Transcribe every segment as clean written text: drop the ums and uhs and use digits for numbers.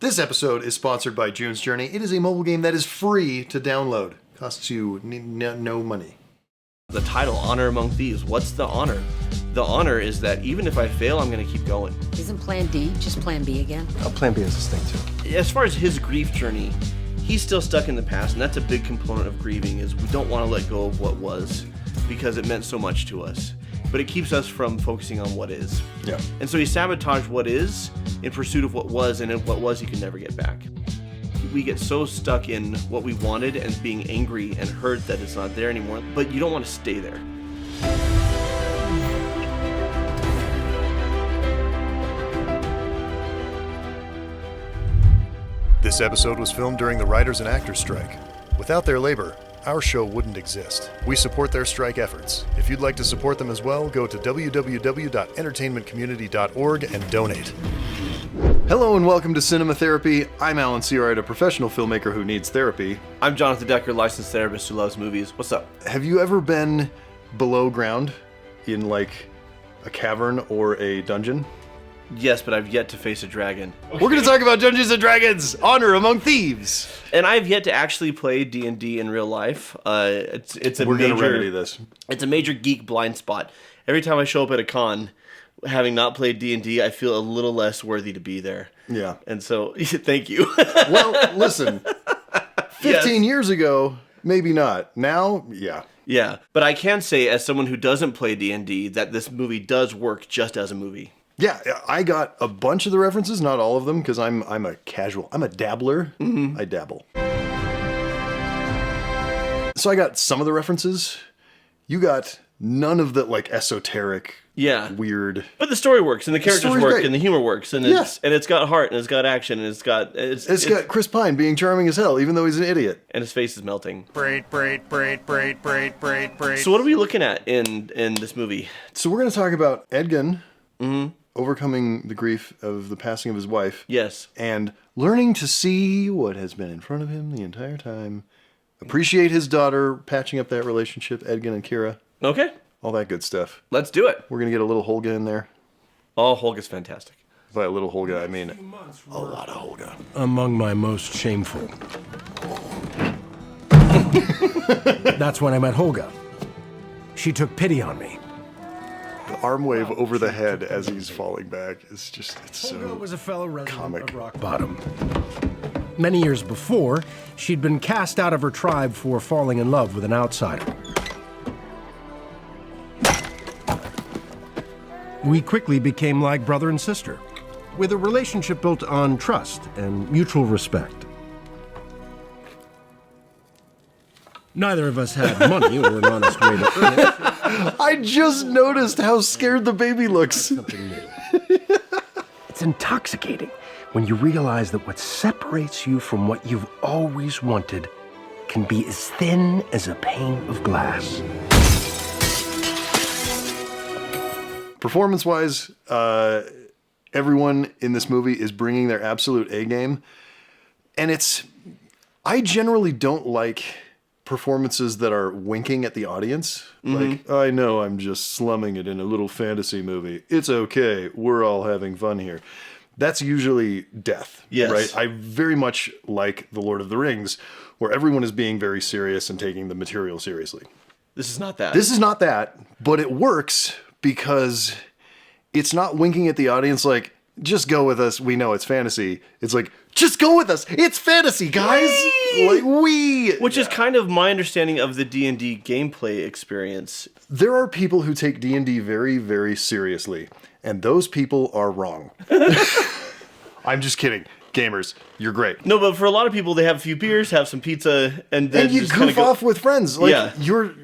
This episode is sponsored by June's Journey. It is a mobile game that is free to download. Costs you no money. The title, Honor Among Thieves, what's the honor? The honor is that even if I fail, I'm going to keep going. Isn't plan D just plan B again? Plan B is this thing too. As far as his grief journey, he's still stuck in the past, and that's a big component of grieving, is we don't want to let go of what was because it meant so much to us. But it keeps us from focusing on what is. Yeah. And so he sabotaged what is in pursuit of what was, and in what was he could never get back. We get so stuck in what we wanted and being angry and hurt that it's not there anymore, but you don't want to stay there. This episode was filmed during the writers and actors strike. Without their labor, our show wouldn't exist. We support their strike efforts. If you'd like to support them as well, go to www.entertainmentcommunity.org and donate. Hello and welcome to Cinema Therapy. I'm Alan Seawright, a professional filmmaker who needs therapy. I'm Jonathan Decker, licensed therapist who loves movies. What's up? Have you ever been below ground in like a cavern or a dungeon? Yes, but I've yet to face a dragon. We're going to talk about Dungeons & Dragons, Honor Among Thieves. And I've yet to actually play D&D in real life. It's a We're going to major, remedy this. It's a major geek blind spot. Every time I show up at a con, having not played D&D, I feel a little less worthy to be there. Yeah. And so, thank you. Well, listen, 15 years ago, maybe not. Now, yeah. Yeah, but I can say, as someone who doesn't play D&D, that this movie does work just as a movie. Yeah, I got a bunch of the references, not all of them, because I'm a casual. I'm a dabbler. Mm-hmm. I dabble. So I got some of the references. You got none of the like esoteric, weird. But the story works, and the characters work, great. and the humor works, and it's got heart, and it's got action, and it's got Chris Pine being charming as hell, even though he's an idiot, and his face is melting. Braid. So what are we looking at in this movie? So we're going to talk about Edgin. Mm-hmm. Overcoming the grief of the passing of his wife. Yes. And learning to see what has been in front of him the entire time. Appreciate his daughter, patching up that relationship, Edgin and Kira. Okay. All that good stuff. Let's do it. We're going to get a little Holga in there. Oh, Holga's fantastic. By a little Holga, I mean a lot of Holga. Among my most shameful. That's when I met Holga. She took pity on me. The arm wave over the head as he's falling back is just, it's so Holga was a fellow resident comic. of Rock Bottom. Many years before, she'd been cast out of her tribe for falling in love with an outsider. We quickly became like brother and sister, with a relationship built on trust and mutual respect. Neither of us had money or an honest way to earn it. I just noticed how scared the baby looks. Something new. It's intoxicating when you realize that what separates you from what you've always wanted can be as thin as a pane of glass. Performance-wise, everyone in this movie is bringing their absolute A game. And I generally don't like performances that are winking at the audience. Mm-hmm. Like, I know I'm just slumming it in a little fantasy movie. It's okay. We're all having fun here. That's usually death. Yes. Right? I very much like The Lord of the Rings, where everyone is being very serious and taking the material seriously. This is not that. This is not that, but it works because it's not winking at the audience like, just go with us, we know it's fantasy. It's like, just go with us, it's fantasy, guys! Which is kind of my understanding of the D&D gameplay experience. There are people who take D&D very, very seriously, and those people are wrong. I'm just kidding. Gamers, you're great. No, but for a lot of people, they have a few beers, have some pizza, and then you just goof off with friends. Like, you're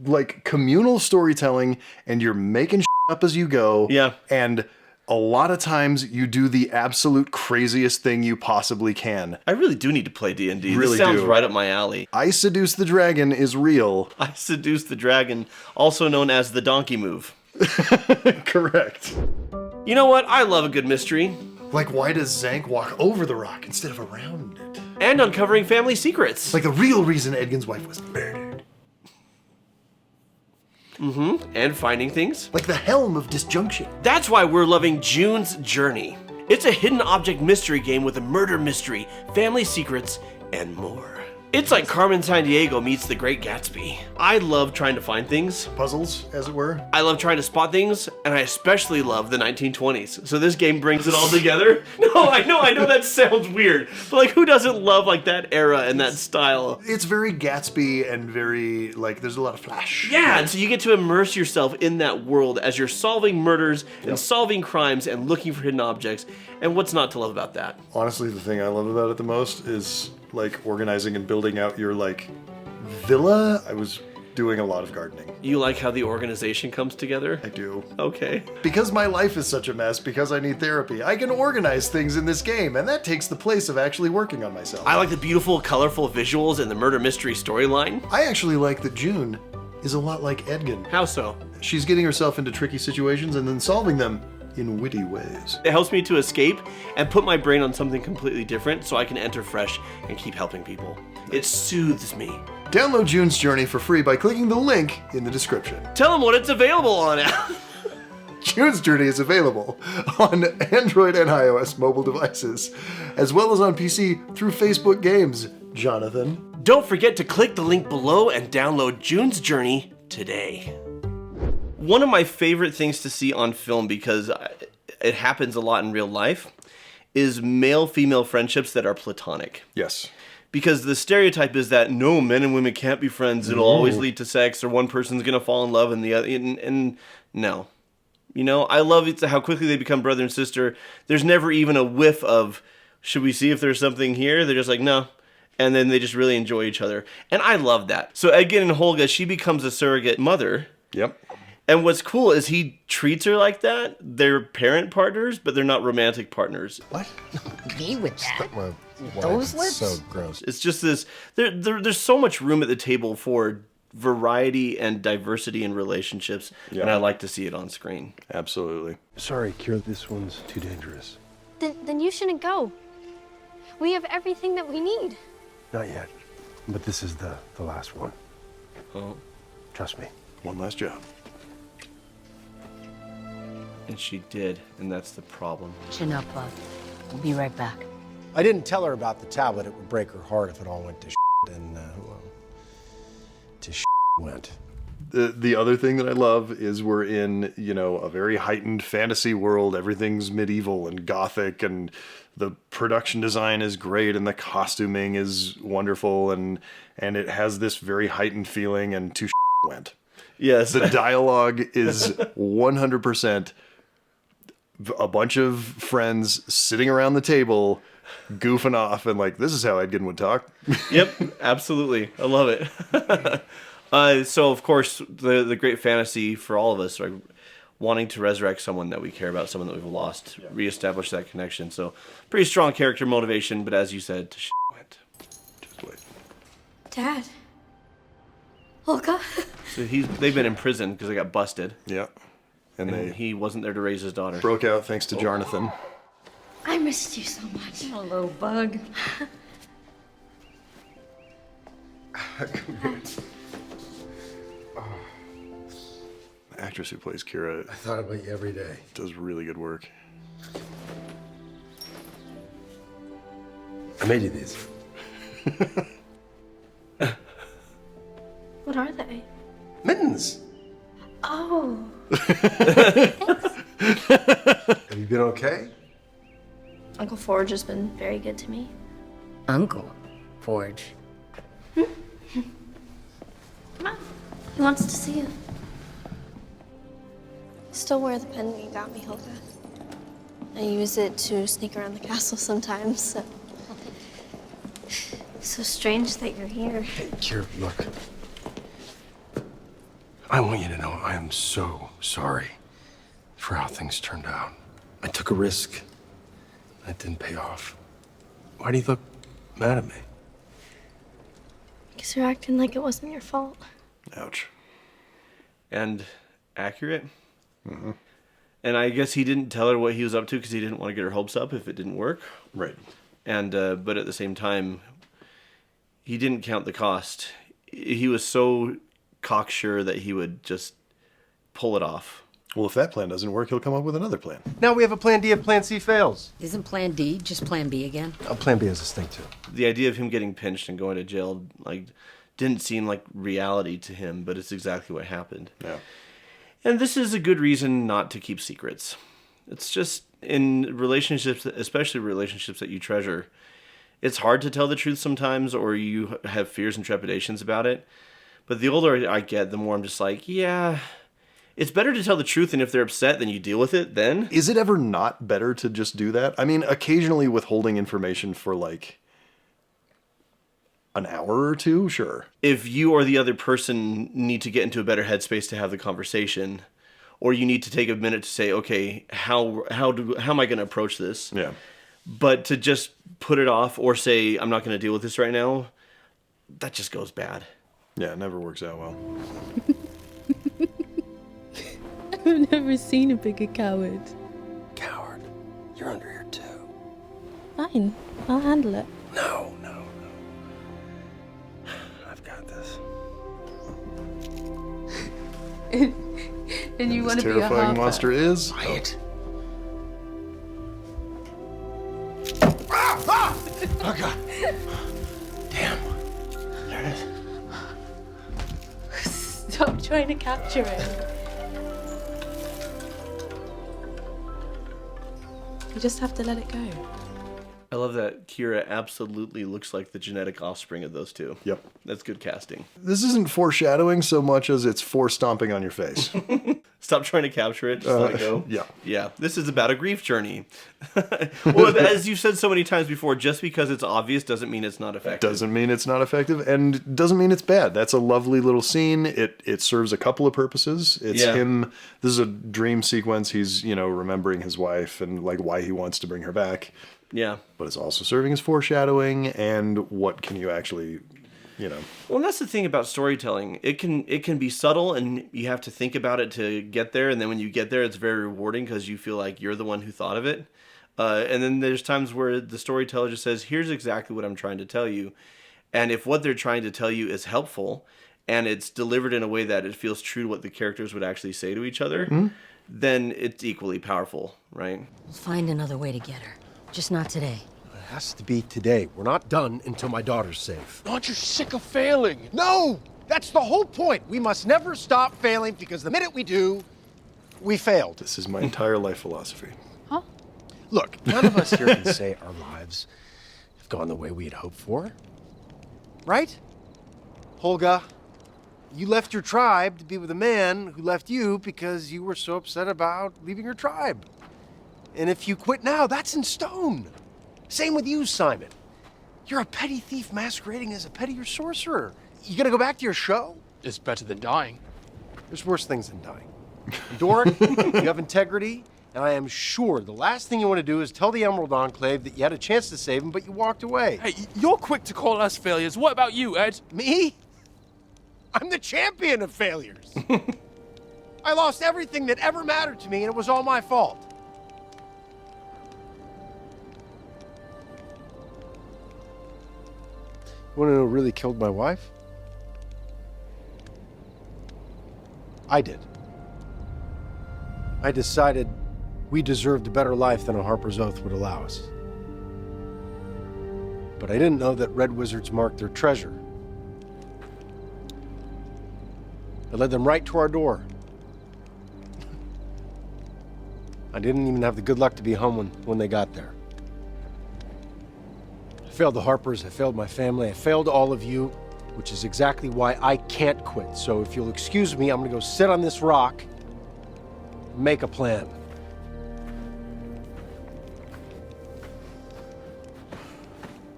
like communal storytelling, and you're making up as you go. Yeah. And a lot of times you do the absolute craziest thing you possibly can. I really do need to play D&D. Really this sounds do. right up my alley. I Seduce the Dragon is real. I Seduce the Dragon, also known as the donkey move. Correct. You know what? I love a good mystery. Like, why does Zank walk over the rock instead of around it? And uncovering family secrets. Like the real reason Edgin's wife was murdered. Mm-hmm. And finding things. Like the helm of disjunction. That's why we're loving June's Journey. It's a hidden object mystery game with a murder mystery, family secrets, and more. It's like Carmen Sandiego meets The Great Gatsby. I love trying to find things. Puzzles, as it were. I love trying to spot things, and I especially love the 1920s. So this game brings it all together. No, I know that sounds weird, but like, who doesn't love like that era and that style? It's very Gatsby and very, like, there's a lot of flash. Yeah, and so you get to immerse yourself in that world as you're solving murders and solving crimes and looking for hidden objects. And what's not to love about that? Honestly, the thing I love about it the most is, like, organizing and building out your, like, villa. I was doing a lot of gardening. You like how the organization comes together? I do. Okay. Because my life is such a mess, because I need therapy, I can organize things in this game, and that takes the place of actually working on myself. I like the beautiful, colorful visuals and the murder mystery storyline. I actually like that June is a lot like Edgin. How so? She's getting herself into tricky situations and then solving them in witty ways. It helps me to escape and put my brain on something completely different so I can enter fresh and keep helping people. It soothes me. Download June's Journey for free by clicking the link in the description. Tell them what it's available on. June's Journey is available on Android and iOS mobile devices, as well as on PC through Facebook Games. Jonathan. Don't forget to click the link below and download June's Journey today. One of my favorite things to see on film, because it happens a lot in real life, is male-female friendships that are platonic. Yes. Because the stereotype is that no, men and women can't be friends. It'll always lead to sex, or one person's gonna fall in love and the other. And no, you know, I love it how quickly they become brother and sister. There's never even a whiff of, should we see if there's something here? They're just like, no. And then they just really enjoy each other, and I love that. So Edgin and Holga, she becomes a surrogate mother. Yep. And what's cool is he treats her like that. They're parent partners, but they're not romantic partners. What? Me with that. My Those wife is lips? so gross. It's just this, there's so much room at the table for variety and diversity in relationships, Yeah. and I like to see it on screen. Absolutely. Sorry, Kira, this one's too dangerous. Then you shouldn't go. We have everything that we need. Not yet. But this is the last one. Oh. Trust me. One last job. And she did, and that's the problem. Chin up, bud. We'll be right back. I didn't tell her about the tablet. It would break her heart if it all went to shit, and well, to shit went. The other thing that I love is we're in, you know, a very heightened fantasy world. Everything's medieval and gothic, and the production design is great, and the costuming is wonderful, and it has this very heightened feeling, and to went. Yes. The dialogue is 100% a bunch of friends sitting around the table goofing off and like, this is how Edgin would talk. Yep, absolutely. I love it. So, of course, the great fantasy for all of us, right? Wanting to resurrect someone that we care about, someone that we've lost, reestablish that connection. So, pretty strong character motivation, but as you said, to went. Just wait. Dad. Olga. So they've been in prison because they got busted, Yeah. And and they he wasn't there to raise his daughter. broke out thanks to Jonathan. I missed you so much. Hello, bug. The actress who plays Kira I thought about you every day. does really good work. I made you these. What are they? Mittens! Oh. Have you been okay? Uncle Forge has been very good to me. Uncle Forge. Come on. He wants to see you. Still wear the pendant you got me, Hilda. I use it to sneak around the castle sometimes, so... So strange that you're here. Kira, look. I want you to know I am so sorry for how things turned out. I took a risk. That didn't pay off. Why do you look mad at me? Because you're acting like it wasn't your fault. Ouch. And accurate. Mm-hmm. And I guess he didn't tell her what he was up to because he didn't want to get her hopes up if it didn't work. Right. And but at the same time, he didn't count the cost. He was so cocksure that he would just pull it off. Well, if that plan doesn't work, he'll come up with another plan. Now we have a plan D if plan C fails. Isn't plan D just plan B again? Plan B has this thing too. The idea of him getting pinched and going to jail, like, didn't seem like reality to him, but it's exactly what happened. Yeah. And this is a good reason not to keep secrets. It's just in relationships, especially relationships that you treasure, it's hard to tell the truth sometimes, or you have fears and trepidations about it. But the older I get, the more I'm just like, yeah, it's better to tell the truth, and if they're upset, then you deal with it then. Is it ever not better to just do that? I mean, occasionally withholding information for like an hour or two, sure. If you or the other person need to get into a better headspace to have the conversation, or you need to take a minute to say, okay, how am I going to approach this? Yeah. But to just put it off or say, I'm not going to deal with this right now, that just goes bad. Yeah, it never works out well. I've never seen a bigger coward. Coward, you're under here too. Fine, I'll handle it. No. I've got this. And you want This to be a terrifying harper. monster is... Quiet. Oh God. Damn. There it is. Stop trying to capture it. You just have to let it go. I love that Kira absolutely looks like the genetic offspring of those two. Yep. That's good casting. This isn't foreshadowing so much as it's stomping on your face. Stop trying to capture it. Just let it go. Yeah. Yeah. This is about a grief journey. Well, as you've said so many times before, just because it's obvious doesn't mean it's not effective. Doesn't mean it's not effective, and doesn't mean it's bad. That's a lovely little scene. It serves a couple of purposes. It's Yeah. him. This is a dream sequence. He's, remembering his wife and like why he wants to bring her back. Yeah. But it's also serving as foreshadowing and what can you actually, Well, and that's the thing about storytelling. It can be subtle, and you have to think about it to get there. And then when you get there, it's very rewarding because you feel like you're the one who thought of it. And then there's times where the storyteller just says, "Here's exactly what I'm trying to tell you," and if what they're trying to tell you is helpful, and it's delivered in a way that it feels true to what the characters would actually say to each other, then it's equally powerful, right? We'll find another way to get her. Just not today. It has to be today. We're not done until my daughter's safe. Aren't you sick of failing? No! That's the whole point. We must never stop failing because the minute we do, we failed. this is my entire life philosophy. Look, none of us here can say our lives have gone the way we had hoped for. Right? Holga, you left your tribe to be with a man who left you because you were so upset about leaving your tribe. And if you quit now, that's in stone. Same with you, Simon. You're a petty thief masquerading as a pettier sorcerer. You gonna go back to your show? It's better than dying. There's worse things than dying. And Doric, you have integrity, and I am sure the last thing you want to do is tell the Emerald Enclave that you had a chance to save him, but you walked away. Hey, you're quick to call us failures. What about you, Ed? Me? I'm the champion of failures. I lost everything that ever mattered to me, and it was all my fault. You want to know who really killed my wife? I did. I decided we deserved a better life than a Harper's Oath would allow us. But I didn't know that red wizards marked their treasure. I led them right to our door. I didn't even have the good luck to be home when they got there. I failed the Harpers, I failed my family, I failed all of you, which is exactly why I can't quit. So if you'll excuse me, I'm gonna go sit on this rock, make a plan.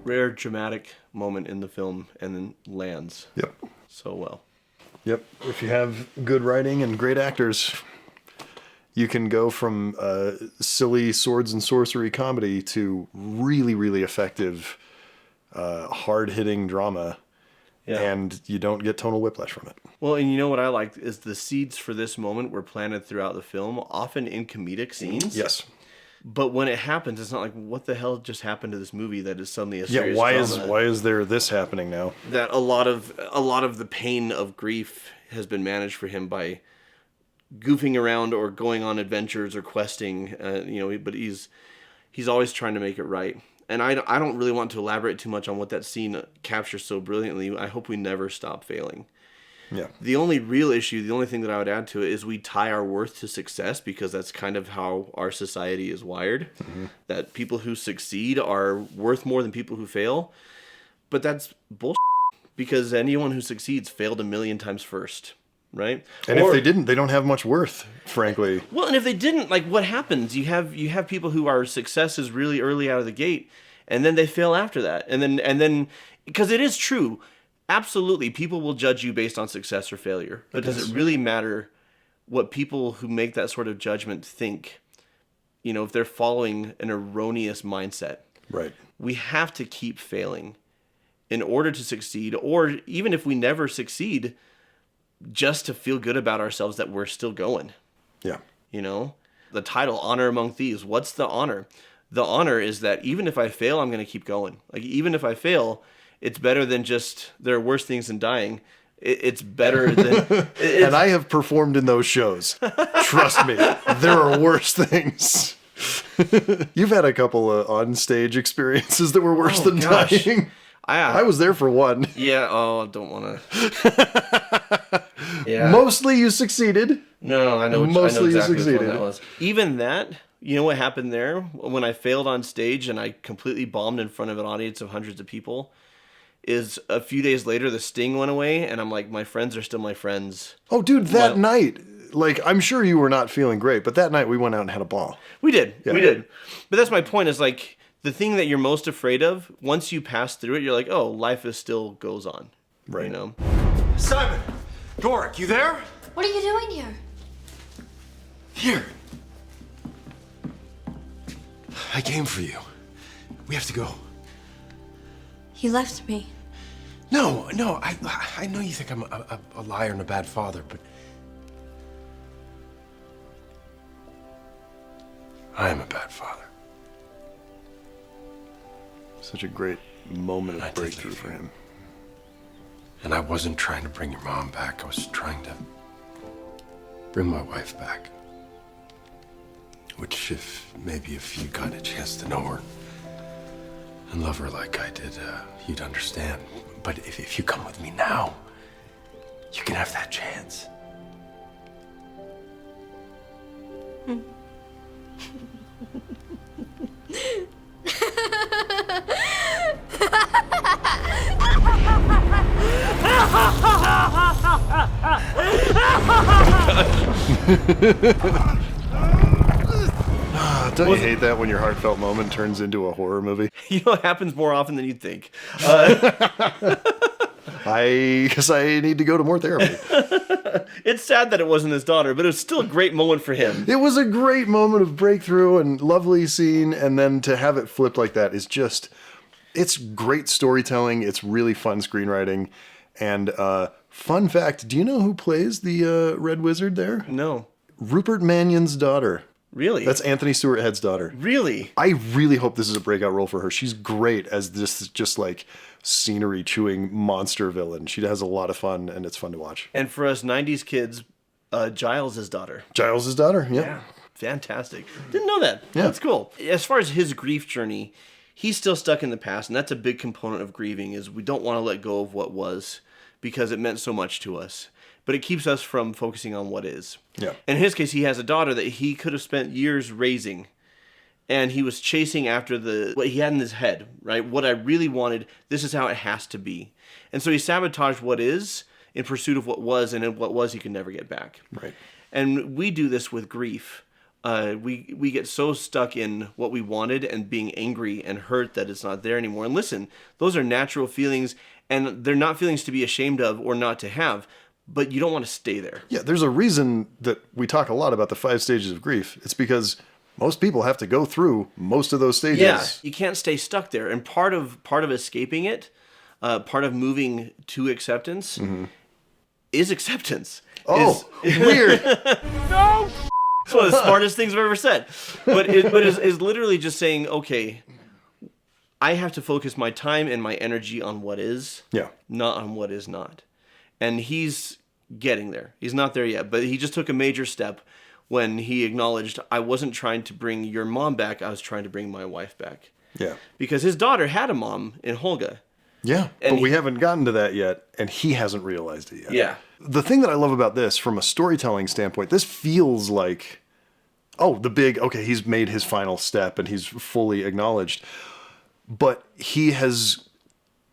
Rare dramatic moment in the film, and then lands Yep. so well. Yep. If you have good writing and great actors, you can go from silly swords and sorcery comedy to really, really effective, hard-hitting drama, Yeah. and you don't get tonal whiplash from it. Well, and you know what I liked is the seeds for this moment were planted throughout the film, often in comedic scenes. Yes. But when it happens, it's not like, what the hell just happened to this movie that is suddenly a Yeah. serious Why drama? is there this happening now? That a lot of the pain of grief has been managed for him by goofing around or going on adventures or questing, but he's always trying to make it right. And I don't really want to elaborate too much on what that scene captures so brilliantly. I hope we never stop failing. Yeah. The only real issue, the only thing that I would add to it is we tie our worth to success, because that's kind of how our society is wired. Mm-hmm. That people who succeed are worth more than people who fail. But that's bullshit, because anyone who succeeds failed a million times first, right? And if they didn't, they don't have much worth, frankly. Well, and if they didn't, like, what happens? You have people who are successes really early out of the gate, and then they fail after that. And then because it is true, absolutely, people will judge you based on success or failure. But does it really matter what people who make that sort of judgment think? If they're following an erroneous mindset. Right. We have to keep failing in order to succeed, or even if we never succeed, just to feel good about ourselves that we're still going. Yeah. The title, Honor Among Thieves, what's the honor? The honor is that even if I fail, I'm going to keep going. Like, even if I fail, it's better than just, there are worse things than dying. It's better than... And I have performed in those shows. Trust me, there are worse things. You've had a couple of on-stage experiences that were worse than dying. I was there for one. Yeah, I don't want to... Yeah. Mostly you succeeded. No, I know. Mostly I know exactly you succeeded. which one that was. Even that, you know what happened there? When I failed on stage and I completely bombed in front of an audience of hundreds of people, is a few days later the sting went away, and I'm like, my friends are still my friends. Oh, dude, that night, like, I'm sure you were not feeling great, but that night we went out and had a ball. We did. Yeah. We did. But that's my point, is like, the thing that you're most afraid of, once you pass through it, you're like, oh, life still goes on. Right. Simon! Doric, you there? What are you doing here? Here. I came for you. We have to go. You left me. No, I know you think I'm a liar and a bad father, but I am a bad father. Such a great moment of breakthrough for him. And I wasn't trying to bring your mom back. I was trying to bring my wife back. Which, if you got a chance to know her and love her like I did, you'd understand. But if you come with me now, you can have that chance. Don't you hate that when your heartfelt moment turns into a horror movie? You know, it happens more often than you'd think. I guess I need to go to more therapy. It's sad that it wasn't his daughter, but it was still a great moment for him. It was a great moment of breakthrough and lovely scene, and then to have it flipped like that is just, it's great storytelling. It's really fun screenwriting. And fun fact, do you know who plays the Red Wizard there? No. Rupert Mannion's daughter. Really? That's Anthony Stewart Head's daughter. Really? I really hope this is a breakout role for her. She's great as this just like scenery chewing monster villain. She has a lot of fun, and it's fun to watch. And for us 90s kids, Giles' daughter. Giles' daughter, yeah. Fantastic. Didn't know that. Yeah. That's cool. As far as his grief journey, he's still stuck in the past, and that's a big component of grieving, is we don't want to let go of what was because it meant so much to us. But it keeps us from focusing on what is. Yeah. In his case, he has a daughter that he could have spent years raising, and he was chasing after what he had in his head, right? What I really wanted, this is how it has to be. And so he sabotaged what is in pursuit of what was, and what was he could never get back. Right. And we do this with grief. We get so stuck in what we wanted and being angry and hurt that it's not there anymore. And listen, those are natural feelings, and they're not feelings to be ashamed of or not to have. But you don't want to stay there. Yeah, there's a reason that we talk a lot about the 5 stages of grief. It's because most people have to go through most of those stages. Yeah, you can't stay stuck there. And part of escaping it, part of moving to acceptance, is acceptance. Oh, weird. No. It's one of the smartest things I've ever said. But is literally just saying, okay, I have to focus my time and my energy on what is, not on what is not. And he's getting there. He's not there yet, but he just took a major step when he acknowledged, I wasn't trying to bring your mom back, I was trying to bring my wife back. Yeah. Because his daughter had a mom in Holga. Yeah, And but we haven't gotten to that yet, and he hasn't realized it yet. Yeah. The thing that I love about this, from a storytelling standpoint, this feels like, okay, he's made his final step and he's fully acknowledged. But he has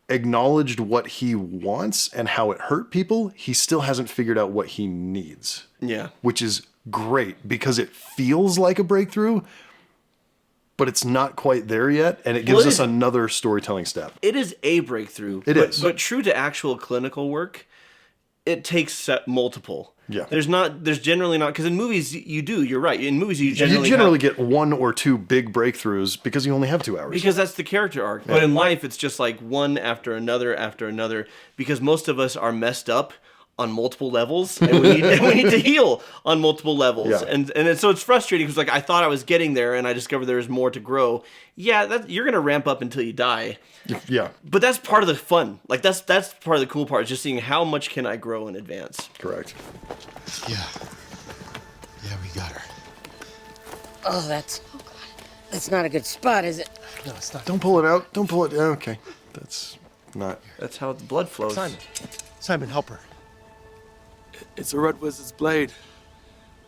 acknowledged what he wants and how it hurt people. He still hasn't figured out what he needs. Yeah. Which is great because it feels like a breakthrough, but it's not quite there yet, and it gives us another storytelling step. It is a breakthrough. It is. But true to actual clinical work, it takes multiple. Yeah. There's generally not, because in movies you're right. In movies you You generally generally get one or two big breakthroughs because you only have 2 hours. because that's the character arc. But in life it's just like one after another, because most of us are messed up on multiple levels, and we need to heal on multiple levels. Yeah. And so it's frustrating because I thought I was getting there, and I discovered there's more to grow. Yeah, you're gonna ramp up until you die. Yeah, But that's part of the fun. Like that's part of the cool part, is just seeing how much can I grow in advance. correct. Yeah. Yeah, we got her. Oh, that's not a good spot, is it? No, it's not. Don't pull it out. Don't pull it. Okay, that's not. That's how the blood flows. Simon, help her. It's a Red Wizard's blade.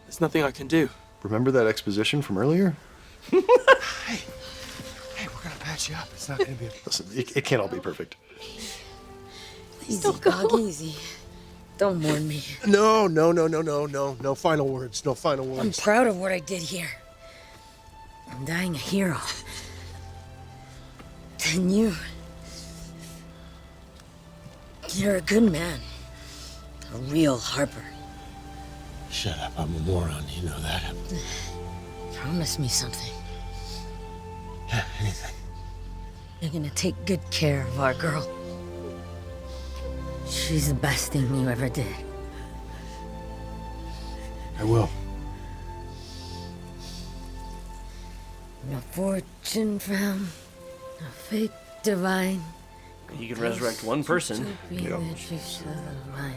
There's nothing I can do. Remember that exposition from earlier? Hey, we're gonna patch you up. It's not gonna be. Listen, it can't all be perfect. Easy, dog, easy. Don't mourn me. No. No final words. No final I'm words. proud of what I did here. I'm dying a hero. And you're a good man. A real Harper. Shut up. I'm a moron. You know that. Promise me something. Yeah, anything. You're gonna take good care of our girl. She's the best thing you ever did. I will. No fortune found, no fate divine. You can resurrect one person. Be the truth of mine.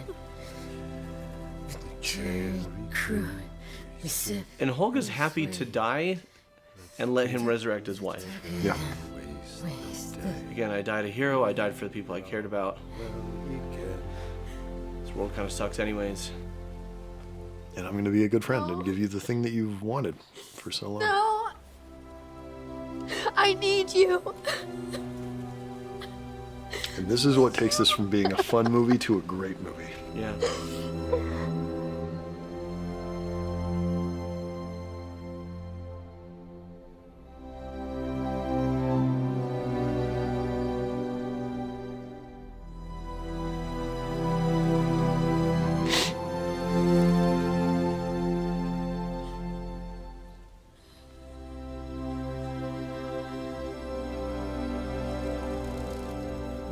Crew, we sit And Holga's happy to die and let him resurrect his wife. Yeah. wasted. Again, I died a hero. I died for the people I cared about. This world kind of sucks anyways. And I'm going to be a good friend and give you the thing that you've wanted for so long. No. I need you. And this is what takes this from being a fun movie to a great movie. Yeah.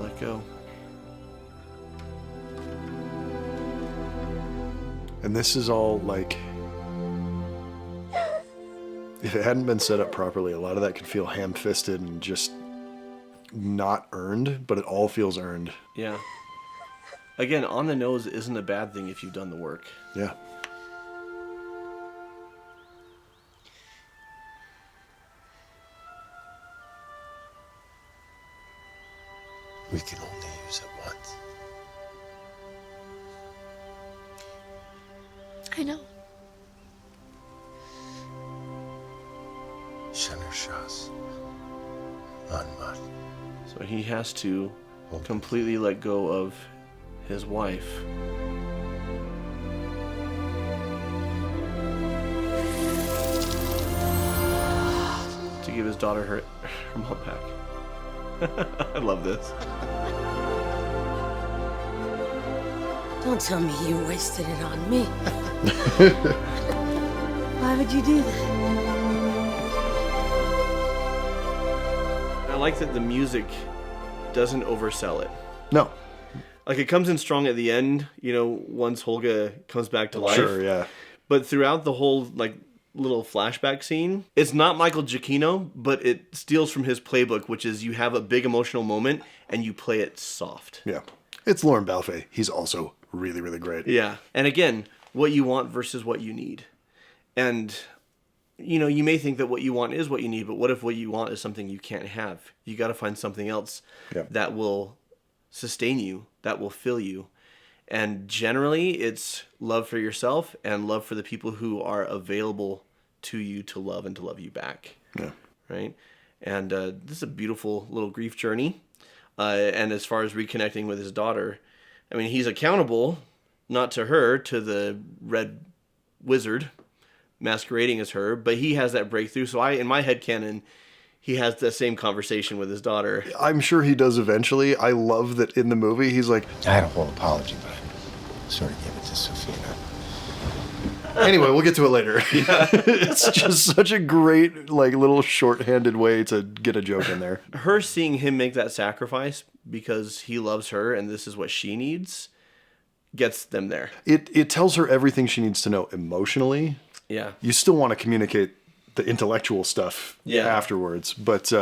Let go. And this is all like, if it hadn't been set up properly, a lot of that could feel ham-fisted and just not earned, but it all feels earned. Yeah. Again, on the nose isn't a bad thing if you've done the work. Yeah. We can only use it once. I know. Shanner Shas. Anmat. So he has to completely let go of his wife. To give his daughter her mom back. I love this. Don't tell me you wasted it on me. Why would you do that? I like that the music doesn't oversell it. No. Like, it comes in strong at the end, once Holga comes back to life. Sure, yeah. But throughout the whole, little flashback scene, it's not Michael Giacchino, but it steals from his playbook, which is you have a big emotional moment and you play it soft. Yeah. It's Lauren Balfe. He's also really, really great. Yeah. And again, what you want versus what you need. And, you know, you may think that what you want is what you need, but what if what you want is something you can't have? You got to find something else that will sustain you, that will fill you. And generally, it's love for yourself and love for the people who are available to you to love and to love you back. Yeah. Right? And this is a beautiful little grief journey. And as far as reconnecting with his daughter, I mean, he's accountable, not to her, to the red wizard masquerading as her, but he has that breakthrough. So in my headcanon, he has the same conversation with his daughter. I'm sure he does eventually. I love that in the movie, he's like, I had a whole apology, but I sort of gave it to Sophia. anyway, we'll get to it later. It's just such a great, like, little shorthanded way to get a joke in there. Her seeing him make that sacrifice because he loves her and this is what she needs gets them there. It tells her everything she needs to know emotionally. Yeah. You still want to communicate the intellectual stuff afterwards, but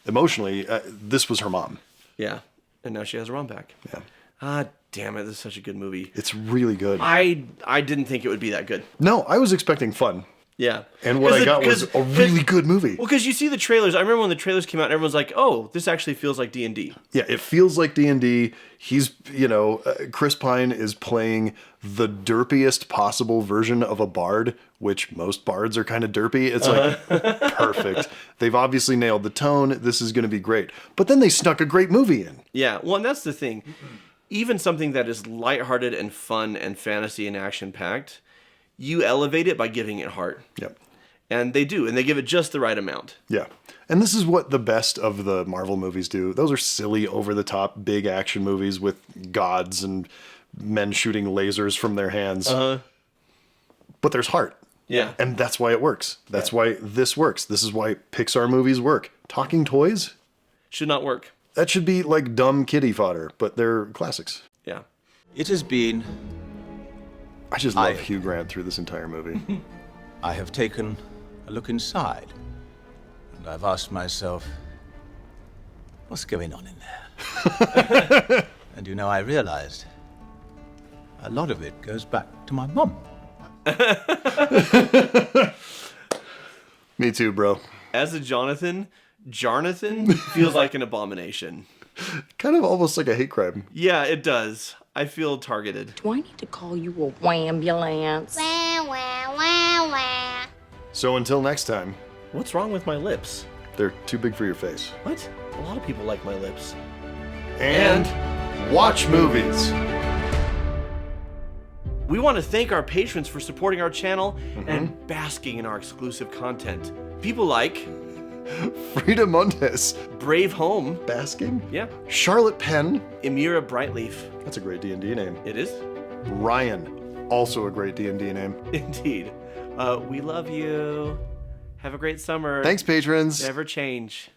emotionally, this was her mom. Yeah. And now she has her mom back. Yeah. Ah, damn it. This is such a good movie. It's really good. I didn't think it would be that good. No, I was expecting fun. Yeah. And what I got was a really good movie. Well, because you see the trailers. I remember when the trailers came out, and everyone's like, oh, this actually feels like D&D. Yeah, it feels like D&D. He's, Chris Pine is playing the derpiest possible version of a bard, which most bards are kind of derpy. It's like, perfect. They've obviously nailed the tone. This is going to be great. But then they snuck a great movie in. Yeah, well, and that's the thing. Even something that is lighthearted and fun and fantasy and action-packed, you elevate it by giving it heart. Yep. And they do, and they give it just the right amount. Yeah. And this is what the best of the Marvel movies do. Those are silly, over-the-top, big action movies with gods and men shooting lasers from their hands. But there's heart. Yeah. And that's why it works. That's why this works. This is why Pixar movies work. Talking toys? Should not work. That should be like dumb kiddie fodder, but they're classics. Yeah. It has been. I just love Hugh Grant through this entire movie. I have taken a look inside, and I've asked myself, what's going on in there? And I realized a lot of it goes back to my mum. Me too, bro. As a Jonathan feels like an abomination. Kind of almost like a hate crime. Yeah, it does. I feel targeted. Do I need to call you a wambulance? Wah, wah, wah, wah. So until next time, What's wrong with my lips? they're too big for your face. What? A lot of people like my lips. And watch movies. We want to thank our patrons for supporting our channel and basking in our exclusive content. People like Frida Montes. Brave Home. Basking? Yeah. Charlotte Penn. Emira Brightleaf. That's a great D&D name. It is? Ryan. Also a great D&D name. Indeed. We love you. Have a great summer. Thanks, patrons. Never change.